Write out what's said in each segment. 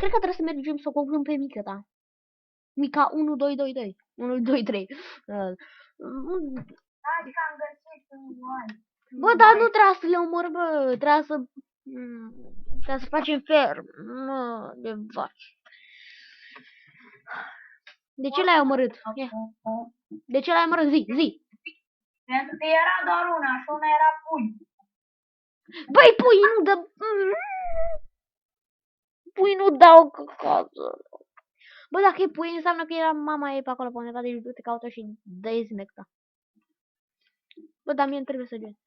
Cred că trebuie să mergem să o cocăm pe mică ta. Mica 1, 2, 2, 2. 1, 2, 3. Adică am găsit un oai. Bă, dar nu trebuie să le omor, bă. Trebuie să facem ferm. Mă, de vaci. De ce l-ai omorât? Ia. De ce l-ai omorât? Zi. Pentru că era doar una și una era pui. Băi, pui nu dă... Pui nu dau căcață. Bă, dacă e pui, înseamnă că era mama ei pe acolo pe undeva, deci du-te caută și dă-i smecta. Bă, dar mie nu trebuie să gen.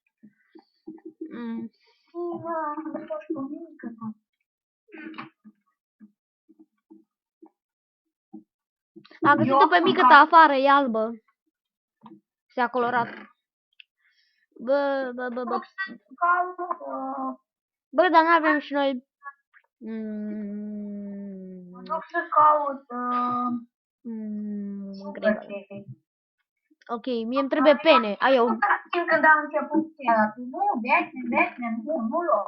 A găsit-o pe mică ta afară, e albă. S-a colorat. Bă. Bă, dar n-avem și noi... Mă duc să caut... Ok, mie îmi trebuie pene. Ai eu. Când am început nu, Batman, nu lua.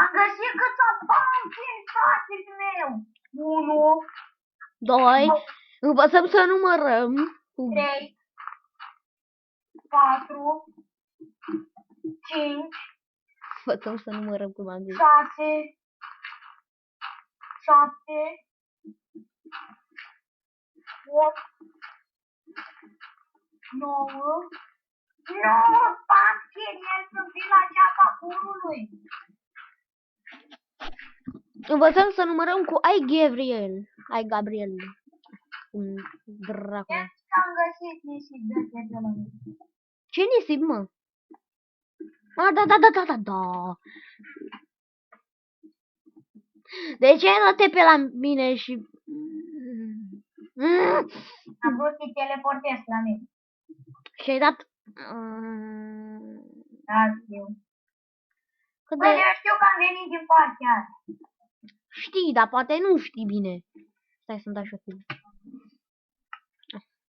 Am găsit câțiva bani în spatele meu. 1, 2, învățăm să numărăm. 3, 4, 5, Învățăm să numărăm, cum am zis. 6, 7, 8, 9, 9 pachini sunt la ceapa curului. Învățăm să numărăm cu Ai Gabriel. Dracu. Am găsit nisip de pe la mine. Ce nisip, mă? Da. De ce nu te pe la mine și... Am vrut să-i teleportez la mine. Și-ai dat... Da, știu. Cât Băi, de... eu știu că am venit din partea aia. Știi, dar poate nu știi bine. Stai să-mi dau și o film.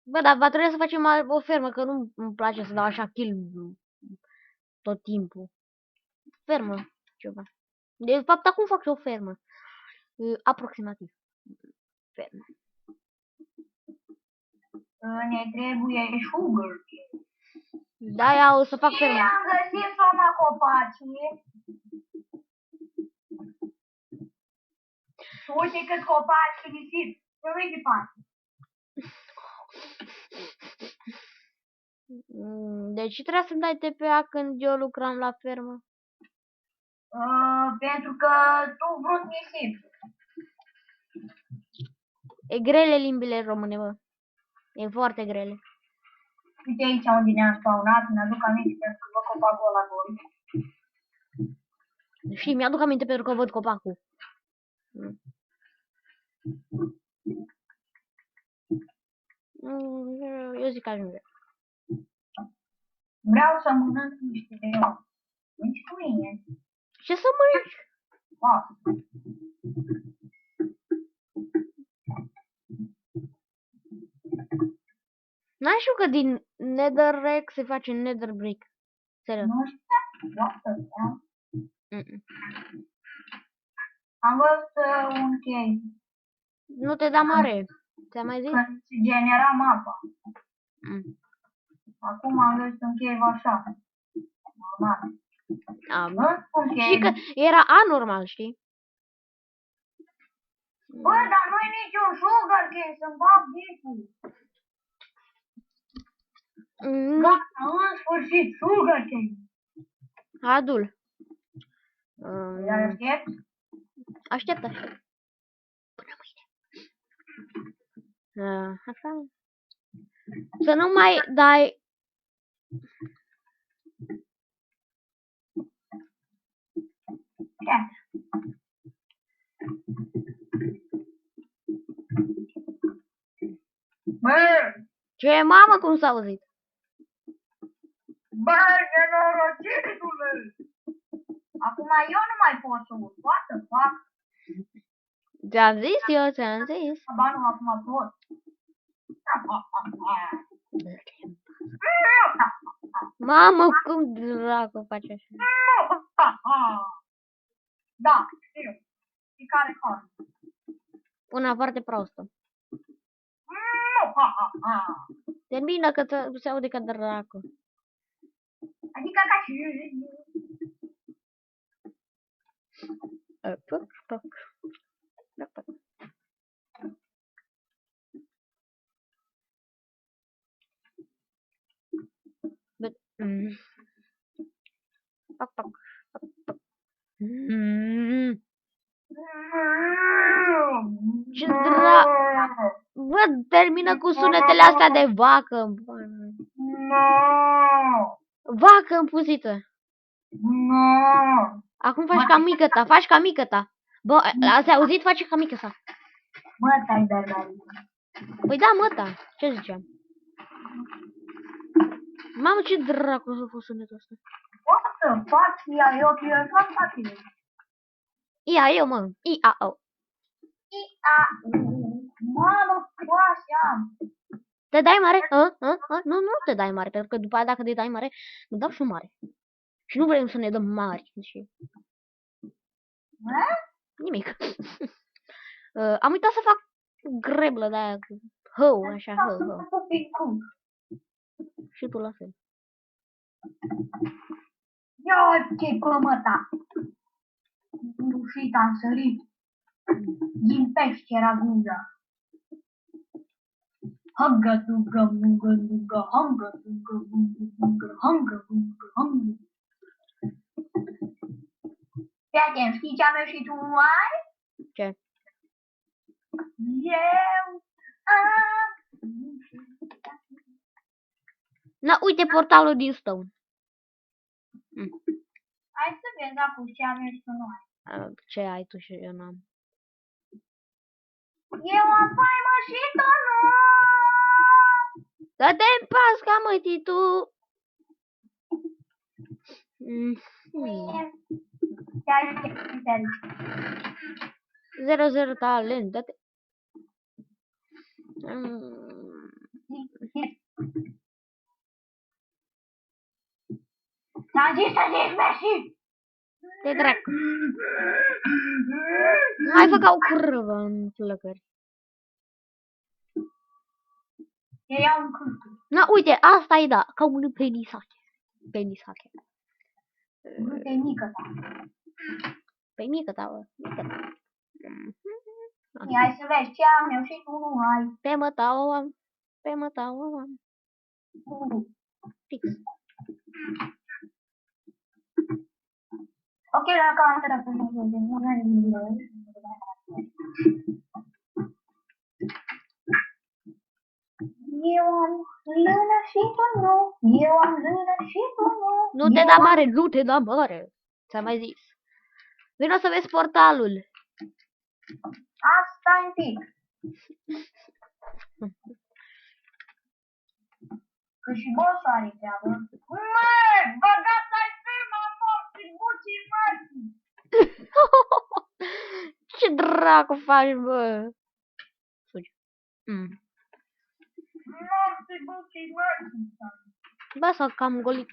Bă, dar va trebui să facem o fermă, că nu îmi place să dau așa kill tot timpul. Fermă, ceva. De fapt, acum fac eu o fermă. Aproximativ. Fermă. Ne trebuie sugar. Da, ia o să fac fermă. Și am găsit soma copacii. Și uite cât copaci și nisip. Să nu-i departe. Deci trebuie să-mi dai TPA când eu lucram la fermă. Pentru că tu vrut nisip. E grele limbile române, bă. E foarte grele. Uite aici unde ne-am spawnat, mi-aduc aminte pentru că văd copacul ăla gol. Și mi-aduc aminte pentru că văd copacul. Eu zic că ajunge. Vreau să mănânc niște leon. Nici cu mine. Ce să mănânci? N-ai știu că din netherrack se face nether brick. Serios. Nu știu. Am văzut un chei. Nu te da mare. Ți-am mai zis? Când se genera mapa. Acum am văzut un chei așa. Normal. Și că era anormal, știi? Bă, dar nu-i niciun sugar cane să-mi bag dicul. Gata, în sfârșit, sugar cane. Adul. Dar aștept? Aștept. Până mâine. Așa. Să nu mai dai... Bă! Ce mamă, cum s-a auzit? Bă, nenorocitule! Acum eu nu mai pot să urc. What the fuck? Ți-am zis. Ba nu, acum pot. Mamă, cum dracu face așa? Da, știu. și care care. Una foarte prostă. Ha, ha, ha. Termină că se aude ca dracu. Adică ca și... Toc, toc. Toc, toc. But, toc, toc, toc, toc. Ce Bă, termină cu sunetele astea de vacă. Vacă împuzită. Acum faci ca mică ta, faci ca mică ta. Bă, ați auzit? Face ca mică sa. Măta-i berberi. Păi da, măta. Ce ziceam? Mamă, ce dracu a fost sunetul ăsta. What the fuck? Eu fac fatile. Ia, eu, mă. I-A-O. Mamă, așa. Te dai mare? Nu, nu te dai mare, pentru că după aia dacă te dai mare, nu dau și mare. Și nu vrem să ne dăm mari. Și... Nimic. Am uitat să fac greblă de aia cu hău, așa, hău. Și tu la fel. Ia ce clămăta. Rușit am sărit. Din pește era guza. Hangă, dugă, mungă, dugă, hangă, dugă, mungă, dugă, hangă, dugă, hangă. Prieten, știi ce am ieșit tu ai? Ce? Eu am... Na, uite portalul din Stone. Hai să vezi acum ce am ieșit tu ai. Ce ai tu și eu n-am? Eu am faimă și tu nu! Dă-te în pas, ca mătii tu! Zero, zero talent, dă-te... Ți-am zis să zici mersi! Te dracu! Hai fă ca o curvă în flăcări. Eu iau un cârcu. Na, uite, asta e da, ca un penisache. Penisache. Nu te mică ta. Păi mică ta, bă, mică ta. Hai să vezi ce am eu și tu nu ai. Pe măta o am, pe măta o am. Fix. Ok, la cameră pe nu ai nimic. Eu am lână și tu nu. Eu am lână și tu nu. Nu te da mare, nu te da mare. Ți-am mai zis. Vino să vezi portalul. Asta e un pic. Că și boss are treabă. Măi, băgați-ai firma morții, bucii mărții. Ce dracu faci, bă? Fugi. Morții, bucii mărții. Bă, s-a cam golit.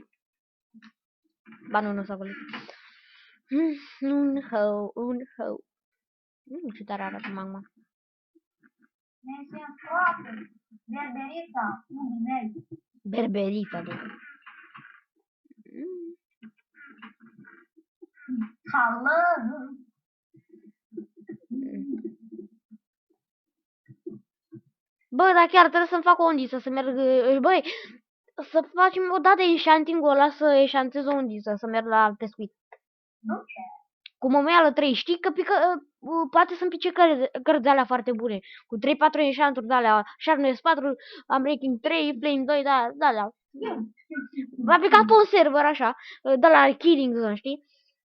Ba nu, nu s-a golit. Un hău, un hău. Ce tare arată mama. Ne-ai sunt foarte. Berberița, unii mei. Berberița de. Hală. Bă, dar chiar trebuie să-mi fac o undiță, să merg... Băi, să facem o dată eșantingul ăla, să eșantez o undiță, să merg la pescuit. Nu ce? Cu momeală 3, știi că pică, poate să-mi pice cărți de alea foarte bune. Cu 3-4 enchanturi de alea, Sharpness 4, Unbreaking 3, Flame 2, da, da, da. Va pica pe un server așa, de la Killing Zone, știi?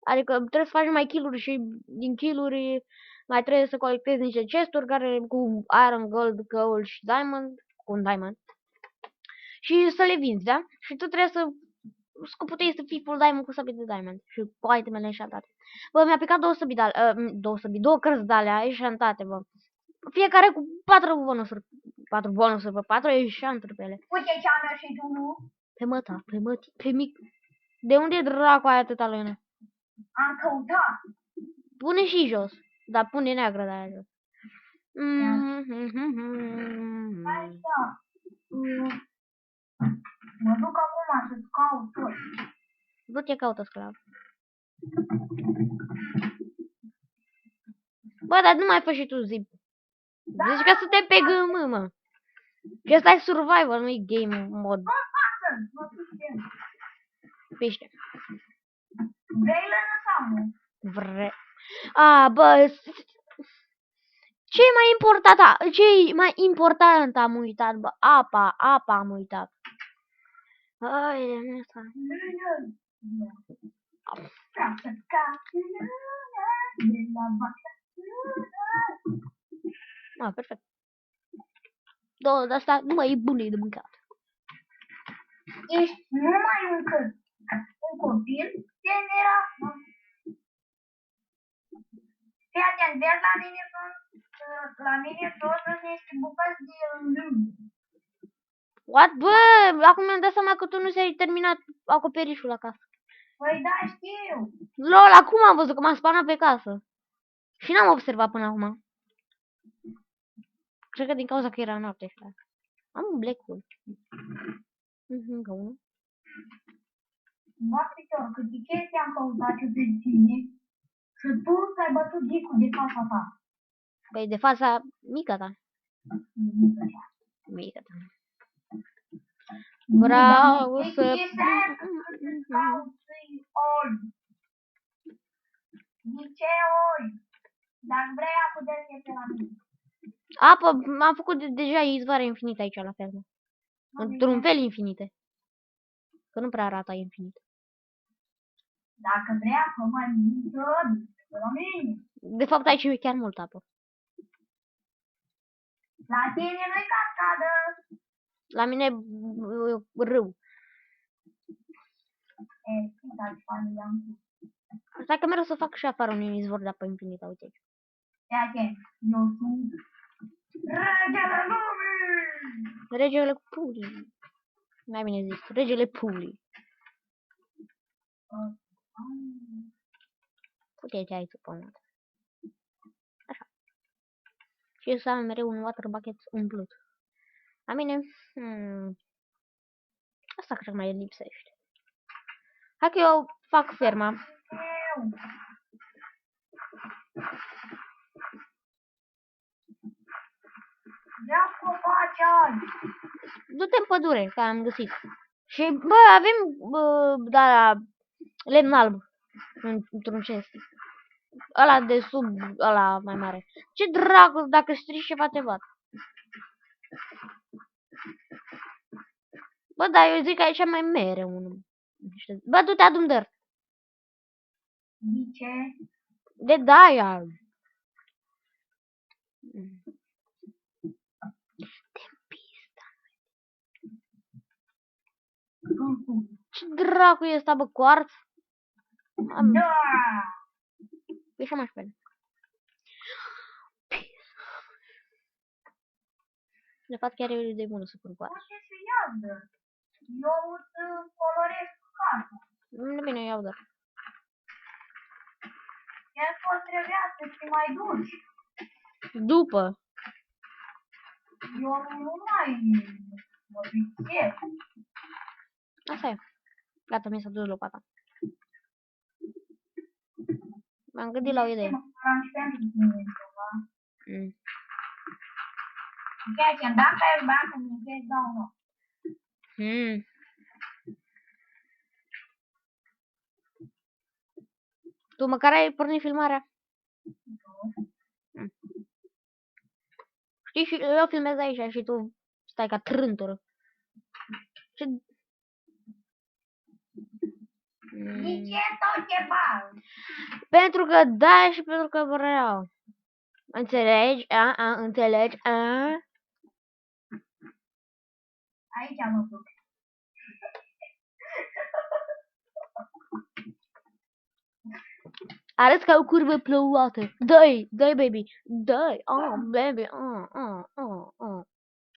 Adică trebuie să faci mai kill-uri și din kill-uri mai trebuie să colectezi niște chesturi care cu Iron, Gold, Gold și Diamond, cu un Diamond. Și să le vinzi, da? Și tu trebuie să... Scopul tău este să fii full diamond cu sabie de diamond și cu itemele eșantate. Bă, mi-a picat 2 cărți de alea eșantate, bă. Fiecare cu 4 bonusuri. 4 bonusuri, bă, 4 eșanturi pe ele. Uite ce am eu și tu nu. Pe măta, pe mic. De unde e dracu aia atâta lână? Am căutat. Pune și jos. Dar pune neagră de aia jos. Așa. Mă duc acum să-ți caut tot. Du-te, caută sclav. Bă, dar nu mai fă și tu zi. Zici că suntem pe GM, mă. Și ăsta e survival, nu-i game mod. Pește. Vrei lână sau nu? Bă, ce mai important am uitat, bă? Apa am uitat. Ai, de asta. Perfect. Două de asta nu mai e bune de mâncat. Ești numai un copil generat. Fii atent, vezi la mine tot este bucăți de lemn. What? Bă, acum mi-am dat seama că tu nu ți-ai terminat acoperișul la casă. Păi da, știu. Lol, acum am văzut că m-am spanat pe casă. Și n-am observat până acum. Cred că din cauza că era noapte. Am un black hole. Încă unul. Bă, Critor, că de ce te-am căutat eu pe tine? Și tu ți-ai bătut dicul de fața ta. Păi de fața mică ta. Mică ta. Vreau să... De ce ori? Dacă vrei apă de pe la mine. Apă, am făcut deja izvoare infinite aici la fermă. Într-un fel infinite. Că nu prea arată infinit. Dacă vrei apă mai multă, de la mine. De fapt aici e chiar mult apă. La tine nu-i cascadă. La mine râu. Stai că mereu să fac și afară un izvor de apă infinită, uite aici. Eu sunt regele lumii! Regele pulii. Mai bine zis, regele pulii. Uite aici suponat. Așa. Și să am mereu un water bucket umplut. La mine, asta cred că mai lipsește. Hai că eu fac ferma. Vreau copaci albi. Du-te în pădure, că am găsit. Și, bă, avem, lemn alb. Într-un chest. Ăla de sub, ăla mai mare. Ce dracu, dacă strici ceva te bat. Bă, dar eu zic că aici mai mere unul. Bă, du-te adu-mi dăr. De ce? De daia. Ce dracu e ăsta, bă, quartz? Da! Păi și mai pe ele. De fapt chiar e de bună să pun quartz. Ce se iadă? Eu îți colorez casa. Nu bine, iau doar. Chiar că trebuia să te mai duci. După. Eu nu mai mă pricep. Asta e. Gata, mi s-a dus lopata. M-am gândit la o idee. Ceea ce dacă ai bani să mi dau nu. Tu măcar ai pornit filmarea? Știi, și eu filmez aici și tu stai ca trântură. Ce... De ce tot ce bani? Pentru că da și pentru că vreau. Înțelegi? Înțelegi? Aici mă duc. Arăți ca o curvă plouată. Dai, baby. Dai, baby.